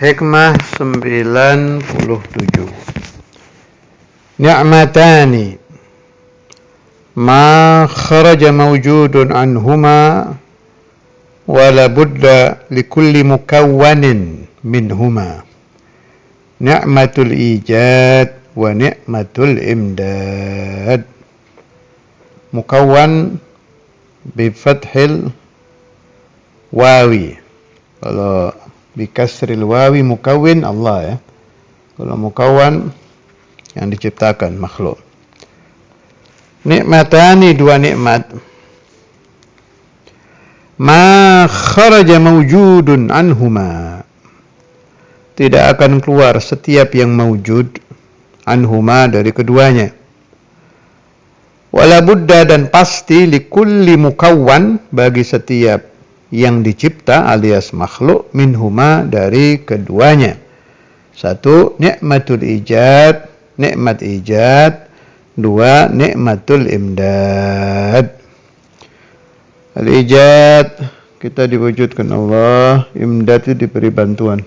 Hikmah 97. Ni'matani ma kharaja mawjudun anhuma wa la budda likulli mukawwanin minhuma. Ni'matul ijad wa ni'matul imdad. Mukawwan bi fathil wawi. Kalau bikasril wawi mukawwin Allah ya. Kalau mukawwan yang diciptakan makhluk. Nikmatani, dua nikmat. Ma kharaja mawjudun anhuma. Tidak akan keluar setiap yang mawjud anhuma dari keduanya. Wala budda, dan pasti likulli mukawwan, bagi setiap yang dicipta alias makhluk, minhuma, dari keduanya. Satu, nikmatul ijad, nikmat ijad. Dua, nikmatul imdad. Al-ijad, kita diwujudkan Allah. Imdad itu diberi bantuan.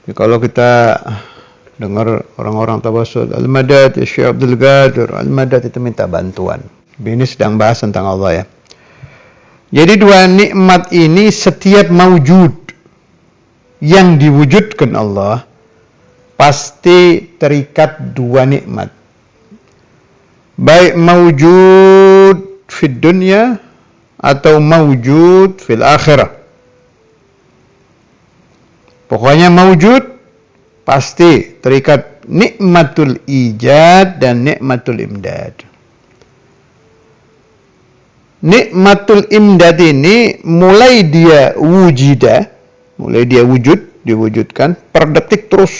Jadi kalau kita dengar orang-orang tawasul, al-madad ya Syekh Abdul Qadir, al-madad itu minta bantuan. Ini sedang bahas tentang Allah ya. Jadi dua nikmat ini setiap mawjud yang diwujudkan Allah pasti terikat dua nikmat. Baik mawjud fid dunya atau mawjud fil akhirah. Pokoknya mawjud pasti terikat nikmatul ijad dan nikmatul imdad. Nikmatul imdad ini mulai dia wujida, mulai dia wujud, diwujudkan per detik terus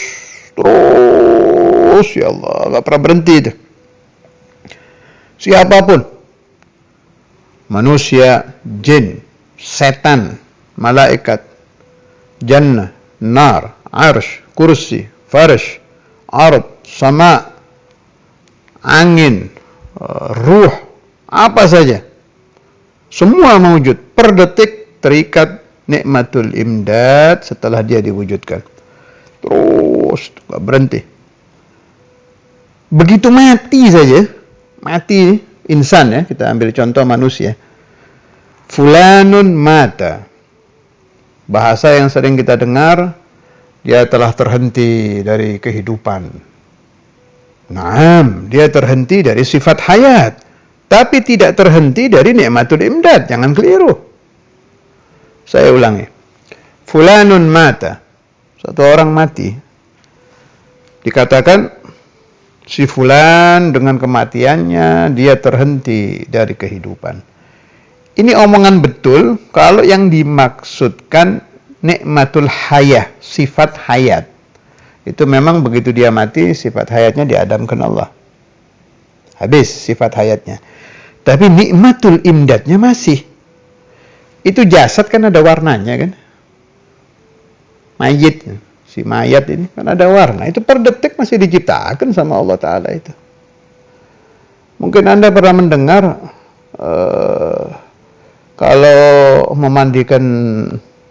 ya Allah, gak pernah berhenti itu. Siapapun, manusia, jin, setan, malaikat, jannah, nar, arsh, kursi, farsh, ard, sama, angin, ruh, apa saja. Semua mewujud per detik terikat nikmatul imdad setelah dia diwujudkan. Terus gak berhenti. Begitu mati saja, mati insan ya, kita ambil contoh manusia. Fulanun mata. Bahasa yang sering kita dengar, dia telah terhenti dari kehidupan. Naam, dia terhenti dari sifat hayat. Tapi tidak terhenti dari nikmatul imdad. Jangan keliru. Saya ulangi. Fulanun mata. Satu orang mati. Dikatakan si fulan dengan kematiannya dia terhenti dari kehidupan. Ini omongan betul kalau yang dimaksudkan nikmatul hayah, sifat hayat. Itu memang begitu dia mati, sifat hayatnya diadamkan Allah. Habis sifat hayatnya. Tapi nikmatul imdadnya masih. Itu jasad kan ada warnanya kan. Mayit, si mayat ini kan ada warna. Itu per detik masih diciptakan sama Allah Ta'ala itu. Mungkin Anda pernah mendengar kalau memandikan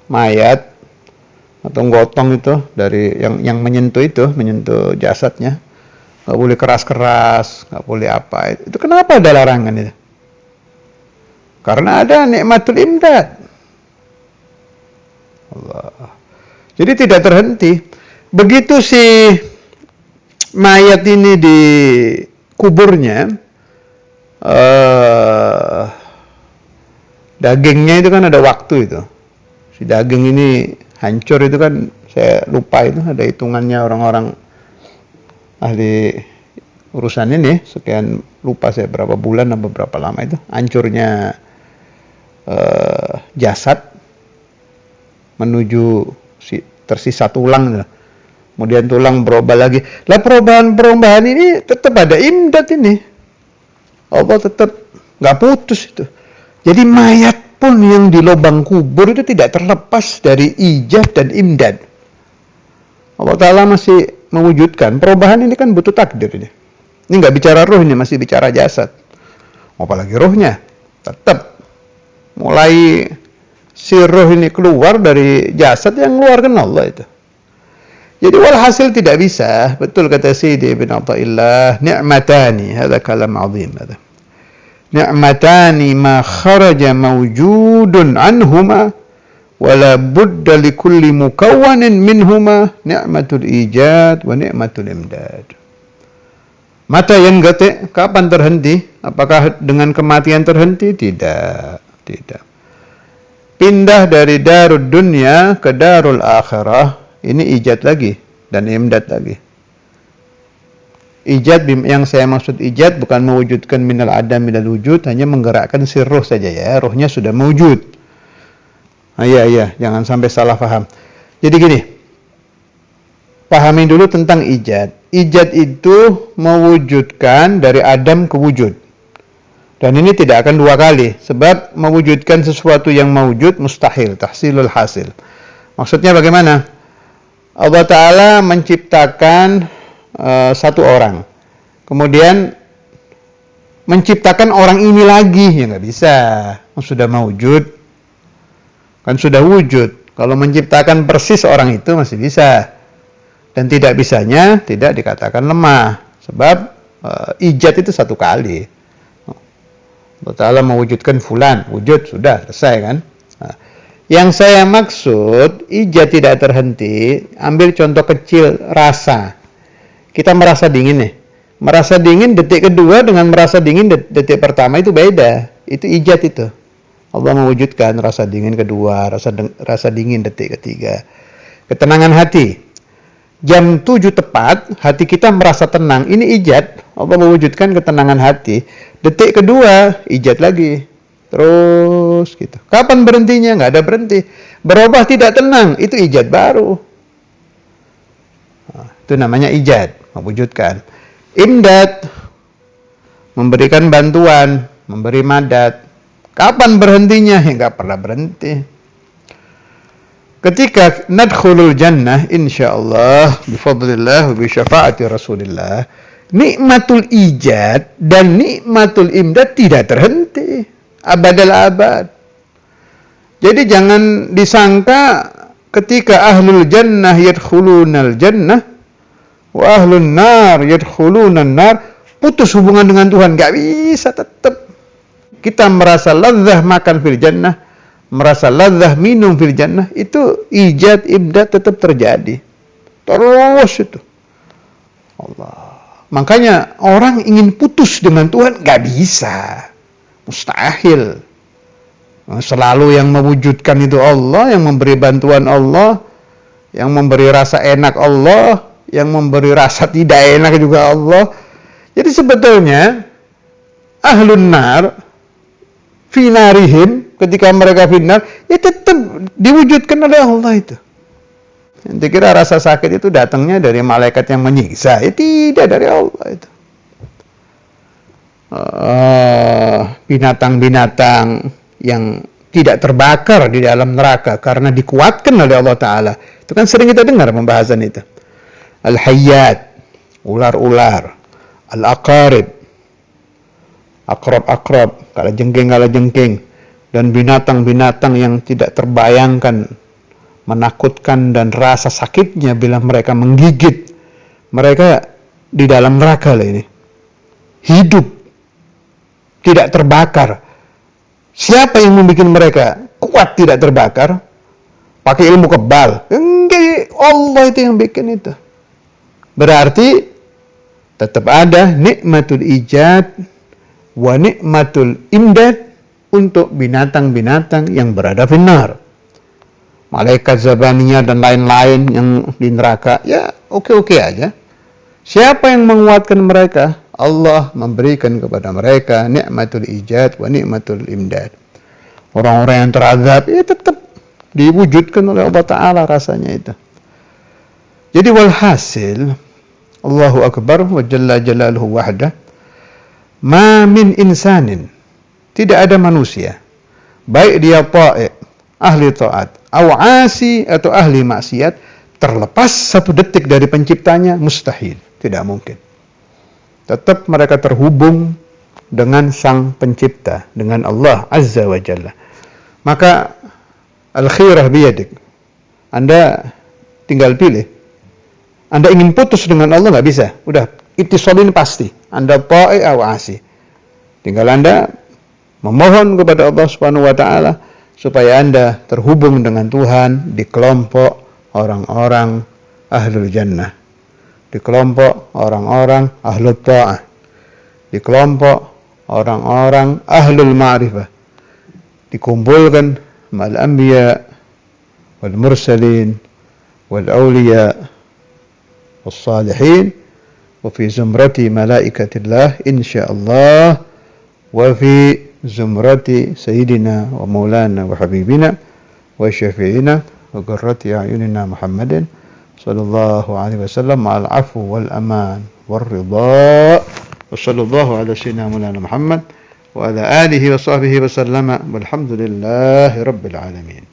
mayat atau gotong itu dari yang menyentuh jasadnya, nggak boleh keras-keras, nggak boleh apa. Itu kenapa ada larangan itu? Karena ada nikmatul imdad. Allah. Jadi tidak terhenti. Begitu si mayat ini di kuburnya, dagingnya itu kan ada waktu itu. Si daging ini hancur itu kan, saya lupa itu ada hitungannya orang-orang ahli urusan ini, sekian lupa saya berapa bulan atau berapa lama itu hancurnya jasad menuju tersisa tulang, kemudian tulang berubah lagi. Lah perubahan ini tetap ada imdad ini. Allah tetap nggak putus itu. Jadi mayat pun yang di lubang kubur itu tidak terlepas dari ijad dan imdad. Allah Ta'ala masih mewujudkan. Perubahan ini kan butuh takdir ini. Ini nggak bicara ruh, ini masih bicara jasad. Apalagi ruhnya tetap mulai si roh ini keluar dari jasad, yang keluarkan Allah itu. Jadi walhasil tidak bisa. Betul kata Sayyidi Ibn Athaillah, ni'matani, hadha kalam azim hadha. Ni'matani ma kharaja mawjudun anhuma wala budda likulli mukawwanin minhuma ni'matul ijad wa ni'matul imdad. Mata yang gate kapan terhenti? Apakah dengan kematian terhenti? Tidak. Pindah dari darud dunya ke darul akhirah. Ini ijad lagi dan imdad lagi. Ijad, yang saya maksud ijad bukan mewujudkan minal adam minal wujud, hanya menggerakkan si roh saja ya. Rohnya sudah mewujud. Iya, jangan sampai salah paham. Jadi gini, pahami dulu tentang ijad. Ijad itu mewujudkan dari adam ke wujud. Dan ini tidak akan dua kali, sebab mewujudkan sesuatu yang mewujud mustahil, tahsilul hasil. Maksudnya bagaimana? Allah Ta'ala menciptakan satu orang, kemudian menciptakan orang ini lagi, ya nggak bisa. Sudah mewujud, kan sudah wujud. Kalau menciptakan persis orang itu masih bisa, dan tidak bisanya tidak dikatakan lemah, sebab ijad itu satu kali. Allah Ta'ala mewujudkan fulan, wujud, sudah selesai kan. Yang saya maksud, ijad tidak terhenti. Ambil contoh kecil, rasa. Kita merasa dingin nih. Merasa dingin detik kedua dengan merasa dingin detik pertama itu beda. Itu ijad itu. Allah mewujudkan rasa dingin kedua, rasa dingin detik ketiga. Ketenangan hati. Jam 7 tepat, hati kita merasa tenang. Ini ijad. Allah mewujudkan ketenangan hati. Detik kedua, ijad lagi. Terus gitu. Kapan berhentinya? Nggak ada berhenti. Berubah tidak tenang, itu ijad baru. Nah, itu namanya ijad, mewujudkan. Imdad, memberikan bantuan, memberi madad. Kapan berhentinya? Ya nggak pernah berhenti. Ketika nadkhulul jannah, insyaallah, bifadlillah, bisyafaati Rasulillah, nikmatul ijad dan nikmatul imdad tidak terhenti. Abadal abad. Jadi jangan disangka ketika ahlul jannah yadkhulunal jannah wa ahlun nar yadkhulunan nar, putus hubungan dengan Tuhan. Gak bisa, tetap kita merasa ladzah makan fil jannah, merasa ladzah minum fil jannah, itu ijad imdad tetap terjadi. Terus itu. Allah. Makanya orang ingin putus dengan Tuhan gak bisa. Mustahil. Selalu yang mewujudkan itu Allah, yang memberi bantuan Allah, yang memberi rasa enak Allah, yang memberi rasa tidak enak juga Allah. Jadi sebetulnya ahlun nar finarihim, ketika mereka finar, ya tetap diwujudkan oleh Allah itu. Nanti kira rasa sakit itu datangnya dari malaikat yang menyiksa, ya tidak, dari Allah itu. Binatang-binatang yang tidak terbakar di dalam neraka karena dikuatkan oleh Allah Ta'ala. Itu kan sering kita dengar pembahasan itu. Al-hayyat, ular-ular. Al-aqarib, akrab-akrab, kalajengking. Dan binatang-binatang yang tidak terbayangkan, menakutkan dan rasa sakitnya bila mereka menggigit. Mereka di dalam neraka lah ini. Hidup. Tidak terbakar. Siapa yang membuat mereka kuat tidak terbakar? Pakai ilmu kebal? Enggak, Allah itu yang bikin itu. Berarti tetap ada nikmatul ijad wa nikmatul imdad untuk binatang-binatang yang berada finnar. Malaikat zabaniyah dan lain-lain yang di neraka, ya oke-oke aja. Siapa yang menguatkan mereka? Allah memberikan kepada mereka nikmatul ijad wa nikmatul imdad. Orang-orang yang terazab, ya tetap diwujudkan oleh Allah Ta'ala rasanya itu. Jadi walhasil, Allahu Akbar wa jalla jalaluhu wahdah, ma min insanin, tidak ada manusia, baik dia ta'i, ahli ta'at, aw'asi atau ahli maksiat, terlepas satu detik dari penciptanya, mustahil, tidak mungkin. Tetap mereka terhubung dengan sang pencipta, dengan Allah Azza wa Jalla. Maka Al-khirah biyadik. Anda tinggal pilih. Anda ingin putus dengan Allah nggak bisa. Udah, ittisal ini pasti. Anda ta'i aw asi. Tinggal Anda memohon kepada Allah Subhanahu wa taala supaya Anda terhubung dengan Tuhan di kelompok orang-orang ahlul jannah. Di kelompok orang-orang ahlul ta'ah. Di kelompok orang-orang ahlul ma'rifah. Dikumpulkan ma'al anbiya wal mursalin wal awliya والصالحين وفي زمرة ملائكة الله إن شاء الله وفي زمرة سيدنا ومولانا وحبيبنا وشفيعنا وقرة أعيننا محمد صلى الله عليه وسلم مع العفو والأمان والرضا وصلى الله على سيدنا مولانا محمد وعلى آله وصحبه وسلم والحمد لله رب العالمين.